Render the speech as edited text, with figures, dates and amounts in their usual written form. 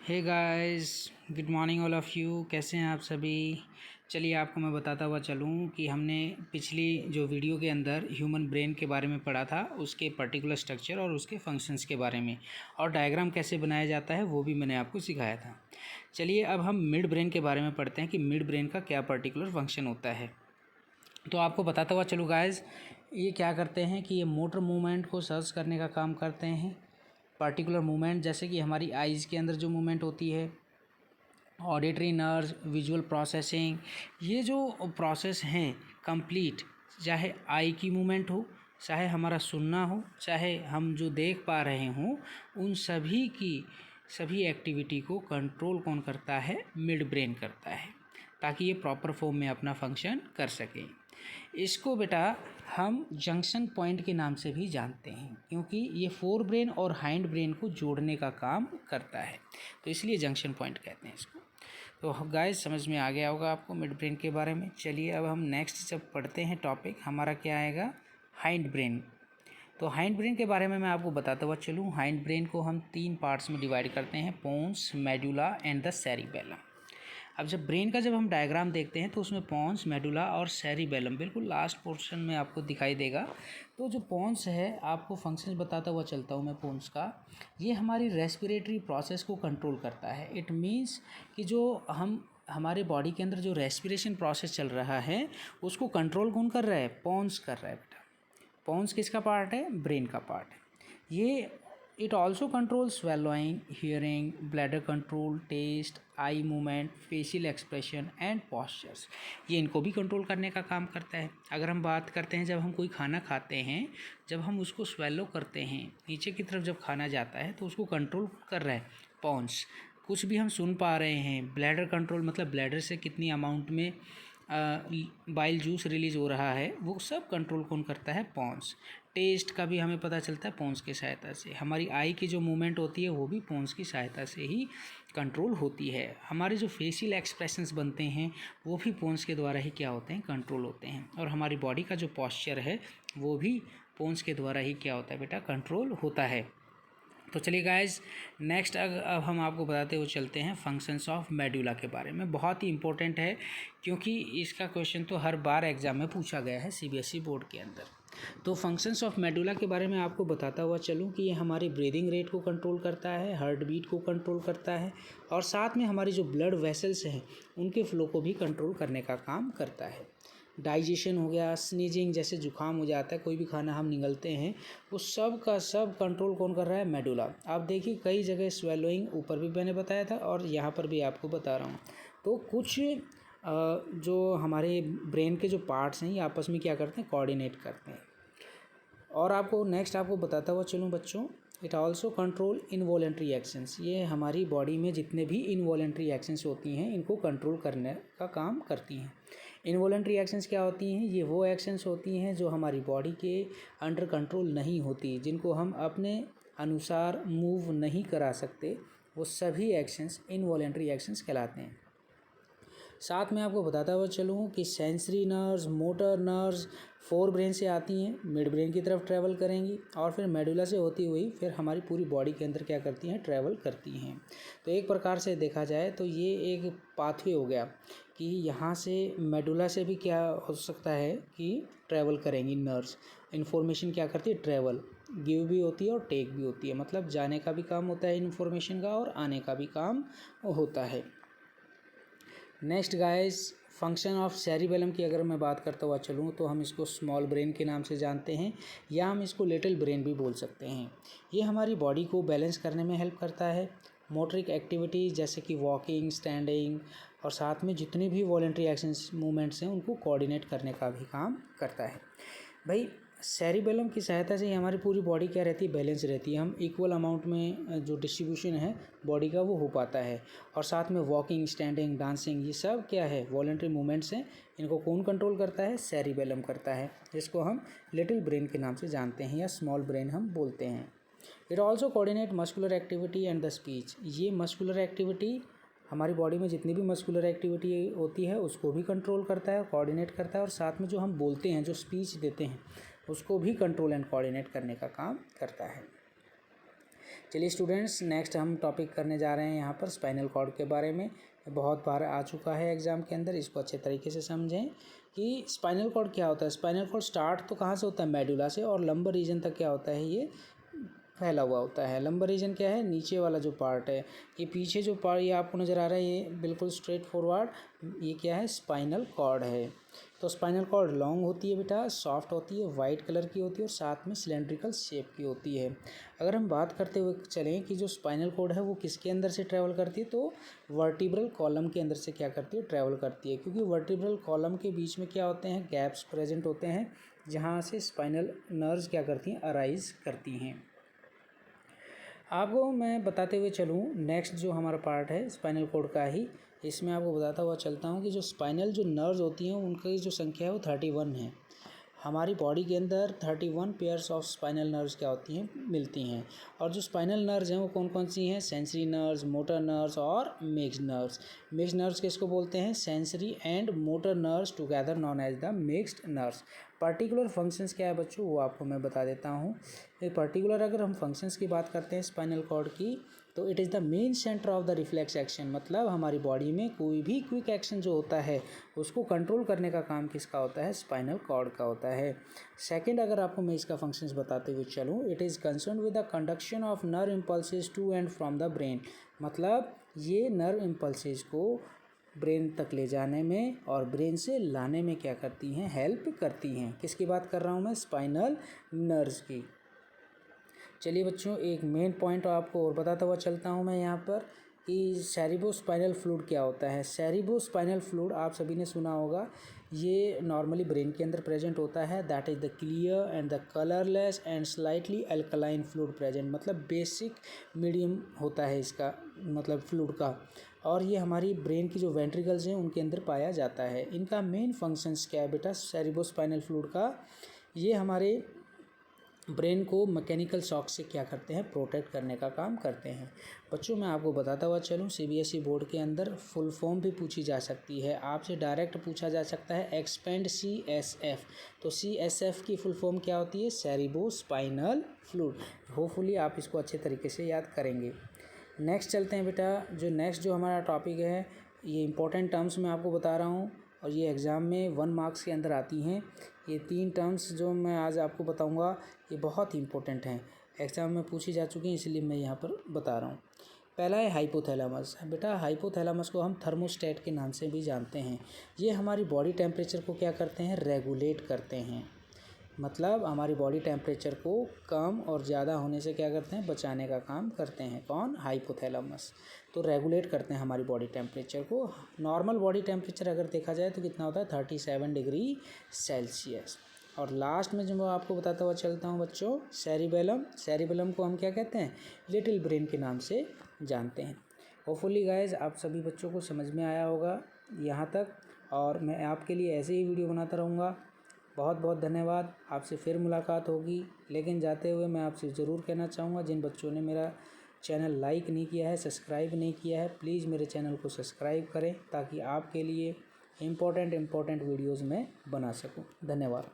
Hey guys, good morning all of you. कैसे हैं आप सभी। चलिए आपको मैं बताता हुआ चलूँ कि हमने पिछली जो वीडियो के अंदर ह्यूमन ब्रेन के बारे में पढ़ा था, उसके पर्टिकुलर स्ट्रक्चर और उसके फंक्शंस के बारे में, और डायग्राम कैसे बनाया जाता है वो भी मैंने आपको सिखाया था। चलिए अब हम मिड ब्रेन के बारे में पढ़ते हैं कि मिड ब्रेन का क्या पर्टिकुलर फंक्शन होता है। तो आपको बताता हुआ चलूँ गाइस, ये क्या करते हैं कि ये मोटर मूवमेंट को सर्च करने का काम करते हैं। पर्टिकुलर मूवमेंट जैसे कि हमारी आइज़ के अंदर जो मूवमेंट होती है, ऑडिटरी नर्व्स, विजुअल प्रोसेसिंग, ये जो प्रोसेस हैं कंप्लीट, चाहे आई की मूवमेंट हो, चाहे हमारा सुनना हो, चाहे हम जो देख पा रहे हों, उन सभी की सभी एक्टिविटी को कंट्रोल कौन करता है? मिड ब्रेन करता है, ताकि ये प्रॉपर फॉर्म में अपना फंक्शन कर सकें। इसको बेटा हम जंक्शन पॉइंट के नाम से भी जानते हैं, क्योंकि ये फोर ब्रेन और हाइंड ब्रेन को जोड़ने का काम करता है, तो इसलिए जंक्शन पॉइंट कहते हैं इसको। तो गाइस समझ में आ गया होगा आपको मिड ब्रेन के बारे में। चलिए अब हम नेक्स्ट जब पढ़ते हैं टॉपिक, हमारा क्या आएगा? Hind brain. तो हाइंड ब्रेन के बारे में मैं आपको बताता हुआ चलूँ। हाइंड ब्रेन को हम 3 पार्ट्स में डिवाइड करते हैं, pons, medulla and the cerebellum. अब जब हम डायग्राम देखते हैं तो उसमें पोन्स, मेडुला और सेरिबेलम बिल्कुल लास्ट पोर्शन में आपको दिखाई देगा। तो जो पोन्स है, आपको फंक्शंस बताता हुआ चलता हूँ मैं पोन्स का। ये हमारी रेस्पिरेटरी प्रोसेस को कंट्रोल करता है। इट मीन्स कि जो हमारे बॉडी के अंदर जो रेस्पिरेशन प्रोसेस चल रहा है, उसको कंट्रोल कौन कर रहा है? पोन्स कर रहा है बेटा। पोन्स किसका पार्ट है? ब्रेन का पार्ट है ये। It also control swallowing, hearing, bladder control, taste, eye movement, facial expression and postures. ये इनको भी कंट्रोल करने का काम करता है। अगर हम बात करते हैं, जब हम कोई खाना खाते हैं, जब हम उसको स्वेलो करते हैं, नीचे की तरफ जब खाना जाता है, तो उसको कंट्रोल कर रहा है पोन्स। कुछ भी हम सुन पा रहे हैं, ब्लैडर कंट्रोल मतलब ब्लैडर से कितनी अमाउंट में बाइल जूस रिलीज़ हो रहा है, वो सब कंट्रोल कौन करता है? पोन्स। टेस्ट का भी हमें पता चलता है पोन्स की सहायता से। हमारी आई की जो मूवमेंट होती है वो भी पोन्स की सहायता से ही कंट्रोल होती है। हमारे जो फेशियल एक्सप्रेशंस बनते हैं वो भी पोन्स के द्वारा ही क्या होते हैं? कंट्रोल होते हैं। और हमारी बॉडी का जो पॉस्चर है वो भी पोन्स के द्वारा ही क्या होता है बेटा? कंट्रोल होता है। तो चलिए गाइस, नेक्स्ट अब हम आपको बताते हुए चलते हैं फंक्शंस ऑफ मेडुला के बारे में। बहुत ही इंपॉर्टेंट है, क्योंकि इसका क्वेश्चन तो हर बार एग्जाम में पूछा गया है सीबीएसई बोर्ड के अंदर। तो फंक्शंस ऑफ मेडुला के बारे में आपको बताता हुआ चलूँ कि ये हमारी ब्रीदिंग रेट को कंट्रोल करता है, हार्ट बीट को कंट्रोल करता है, और साथ में हमारी जो ब्लड वेसल्स हैं उनके फ्लो को भी कंट्रोल करने का काम करता है। डाइजेशन हो गया, स्नीजिंग, जैसे जुकाम हो जाता है, कोई भी खाना हम निगलते हैं, वो सब का सब कंट्रोल कौन कर रहा है? मेडुला। आप देखिए कई जगह स्वेलोइंग ऊपर भी मैंने बताया था और यहाँ पर भी आपको बता रहा हूँ। तो कुछ जो हमारे ब्रेन के जो पार्ट्स हैं ये आपस में क्या करते हैं? कोऑर्डिनेट करते हैं। और आपको नेक्स्ट आपको बताता हुआ चलूँ बच्चों, it also control involuntary actions. ये हमारी बॉडी में जितने भी इनवॉलेंट्री एक्शंस होती हैं इनको कंट्रोल करने का काम करती हैं। इनवॉलेंट्री एक्शंस क्या होती हैं? ये वो एक्शंस होती हैं जो हमारी बॉडी के अंडर कंट्रोल नहीं होती, जिनको हम अपने अनुसार मूव नहीं करा सकते, वो सभी एक्शंस इनवॉलेंट्री एक्शंस कहलाते हैं। साथ में आपको बताता हुआ चलूँ कि sensory nerves, motor nerves fore brain से आती हैं, मिड ब्रेन की तरफ ट्रैवल करेंगी और फिर मेडुला से होती हुई फिर हमारी पूरी बॉडी के अंदर क्या करती हैं? ट्रैवल करती हैं। तो एक प्रकार से देखा जाए तो ये एक पाथवे हो गया कि यहाँ से मेडुला से भी क्या हो सकता है कि ट्रैवल करेंगी नर्व्स। इन्फॉर्मेशन क्या करती है? ट्रैवल, गिव भी होती है और टेक भी होती है, मतलब जाने का भी काम होता है इन्फॉर्मेशन का और आने का भी काम होता है। Next guys, function of cerebellum की अगर मैं बात करता हुआ चलूँ तो हम इसको स्मॉल ब्रेन के नाम से जानते हैं, या हम इसको लिटिल ब्रेन भी बोल सकते हैं। ये हमारी बॉडी को बैलेंस करने में हेल्प करता है। मोटरिक एक्टिविटीज़ जैसे कि वॉकिंग, स्टैंडिंग और साथ में जितनी भी वॉलेंट्री एक्शंस मूवमेंट्स हैं उनको कोऑर्डिनेट करने का भी काम करता है। भाई सेरिबेलम की सहायता से हमारी पूरी बॉडी क्या रहती है? बैलेंस रहती है। हम इक्वल अमाउंट में जो डिस्ट्रीब्यूशन है बॉडी का वो हो पाता है। और साथ में वॉकिंग, स्टैंडिंग, डांसिंग, ये सब क्या है? वॉलेंट्री मूवमेंट्स हैं। इनको कौन कंट्रोल करता है? सेरिबेलम करता है, जिसको हम लिटिल ब्रेन के नाम से जानते हैं या स्मॉल ब्रेन हम बोलते हैं। It also coordinate muscular activity and the speech. ये मस्कुलर एक्टिविटी, हमारी बॉडी में जितनी भी मस्कुलर एक्टिविटी होती है उसको भी कंट्रोल करता है, कोऑर्डिनेट करता है, और साथ में जो हम बोलते हैं, जो स्पीच देते हैं, उसको भी कंट्रोल एंड कोऑर्डिनेट करने का काम करता है। चलिए स्टूडेंट्स, नेक्स्ट हम टॉपिक करने जा रहे हैं यहाँ पर स्पाइनल कॉर्ड के बारे में। बहुत बार आ चुका है एग्ज़ाम के अंदर, इसको अच्छे तरीके से समझें कि स्पाइनल कॉर्ड क्या होता है। स्पाइनल कॉर्ड स्टार्ट तो कहाँ से होता है, मेडुला से, और लंबर रीजन तक क्या होता है, ये फैला हुआ होता है। लंबर रीजन क्या है, नीचे वाला जो पार्ट है। ये पीछे जो पार्ट ये आपको नज़र आ रहा है, ये बिल्कुल स्ट्रेट फॉरवर्ड, ये क्या है, स्पाइनल कॉर्ड है। तो स्पाइनल कॉर्ड लॉन्ग होती है बेटा, सॉफ्ट होती है, वाइट कलर की होती है और साथ में सिलेंड्रिकल शेप की होती है। अगर हम बात करते हुए चलें कि जो स्पाइनल कॉर्ड है वो किसके अंदर से ट्रैवल करती है, तो वर्टिब्रल कॉलम के अंदर से क्या करती है, ट्रैवल करती है। क्योंकि वर्टिब्रल कॉलम के बीच में क्या होते हैं, गैप्स प्रेजेंट होते हैं, जहाँ से स्पाइनल नर्व्स क्या करती हैं, अराइज करती हैं। आपको मैं बताते हुए चलूँ, नेक्स्ट जो हमारा पार्ट है स्पाइनल कॉर्ड का ही, इसमें आपको बताता हुआ चलता हूँ कि जो स्पाइनल जो नर्व्स होती हैं उनकी जो संख्या है वो 31 है। हमारी बॉडी के अंदर 31 पेयर्स ऑफ स्पाइनल नर्व्स क्या होती हैं, मिलती हैं। और जो स्पाइनल नर्व्स हैं वो कौन कौन सी हैं, सेंसरी नर्व्स, मोटर नर्व्स और मिक्स्ड नर्व्स। मिक्स्ड नर्व्स किसको बोलते हैं, sensory and motor nerves together known as the mixed nerves. Particular functions क्या है बच्चों, वो आपको मैं बता देता हूँ। पर्टिकुलर अगर हम फंक्शंस की बात करते हैं स्पाइनल कॉर्ड की, तो it is the main centre of the reflex action. मतलब हमारी बॉडी में कोई भी क्विक एक्शन जो होता है उसको कंट्रोल करने का काम किसका होता है, स्पाइनल कॉर्ड का होता है। सेकंड, अगर आपको मैं इसका फंक्शंस बताते हुए चलूँ, it is concern with the conduction of nerve impulses to and from the brain. मतलब ये नर्व इम्पल्सेस को ब्रेन तक ले जाने में और ब्रेन से लाने में क्या करती हैं, हेल्प करती हैं। किसकी बात कर रहा हूँ मैं, स्पाइनल नर्व्स की। चलिए बच्चों, एक मेन पॉइंट आपको और बताता हुआ चलता हूँ मैं यहाँ पर कि सेरिब्रोस्पाइनल फ्लूइड क्या होता है। सेरिब्रोस्पाइनल फ्लूइड आप सभी ने सुना होगा, ये नॉर्मली ब्रेन के अंदर प्रेजेंट होता है। That is the clear and the colourless and slightly alkaline fluid present. मतलब बेसिक मीडियम होता है इसका, मतलब फ्लूइड का। और ये हमारी ब्रेन की जो वेंट्रिकल्स हैं उनके अंदर पाया जाता है। इनका मेन फंक्शंस क्या है बेटा, सेरिब्रोस्पाइनल फ्लूइड का, ये हमारे ब्रेन को मैकेनिकल शॉक से क्या करते हैं, प्रोटेक्ट करने का काम करते हैं। बच्चों मैं आपको बताता हुआ चलूँ, सीबीएसई बोर्ड के अंदर फुल फॉर्म भी पूछी जा सकती है, आपसे डायरेक्ट पूछा जा सकता है, एक्सपेंड सीएसएफ। तो सीएसएफ की फुल फॉर्म क्या होती है, सेरिब्रोस्पाइनल फ्लूइड। होपफुली आप इसको अच्छे तरीके से याद करेंगे। नेक्स्ट चलते हैं बेटा, जो नेक्स्ट जो हमारा टॉपिक है, ये इंपॉर्टेंट टर्म्स मैं आपको बता रहा हूँ और ये एग्ज़ाम में 1 मार्क्स के अंदर आती हैं। ये 3 टर्म्स जो मैं आज आपको बताऊंगा ये बहुत ही इंपॉर्टेंट हैं, एग्ज़ाम में पूछी जा चुकी हैं, इसलिए मैं यहाँ पर बता रहा हूँ। पहला है हाइपोथैलेमस। बेटा हाइपोथैलेमस को हम थर्मोस्टेट के नाम से भी जानते हैं। ये हमारी बॉडी टेम्परेचर को क्या करते हैं, रेगुलेट करते हैं। मतलब हमारी बॉडी टेम्परेचर को कम और ज़्यादा होने से क्या करते हैं, बचाने का काम करते हैं। कौन, हाइपोथैलेमस। तो रेगुलेट करते हैं हमारी बॉडी टेम्परेचर को। नॉर्मल बॉडी टेम्परेचर अगर देखा जाए तो कितना होता है, 37 डिग्री सेल्सियस। और लास्ट में जो मैं आपको बताता हुआ चलता हूँ बच्चों, सेरिबेलम। सेरिबेलम को हम क्या कहते हैं, लिटिल ब्रेन के नाम से जानते हैं। होपफुली गाइज आप सभी बच्चों को समझ में आया होगा यहाँ तक, और मैं आपके लिए ऐसे ही वीडियो बनाता रहूँगा। बहुत बहुत धन्यवाद, आपसे फिर मुलाकात होगी। लेकिन जाते हुए मैं आपसे ज़रूर कहना चाहूँगा, जिन बच्चों ने मेरा चैनल लाइक नहीं किया है, सब्सक्राइब नहीं किया है, प्लीज़ मेरे चैनल को सब्सक्राइब करें ताकि आपके लिए इम्पोर्टेंट वीडियोज़ मैं बना सकूँ। धन्यवाद।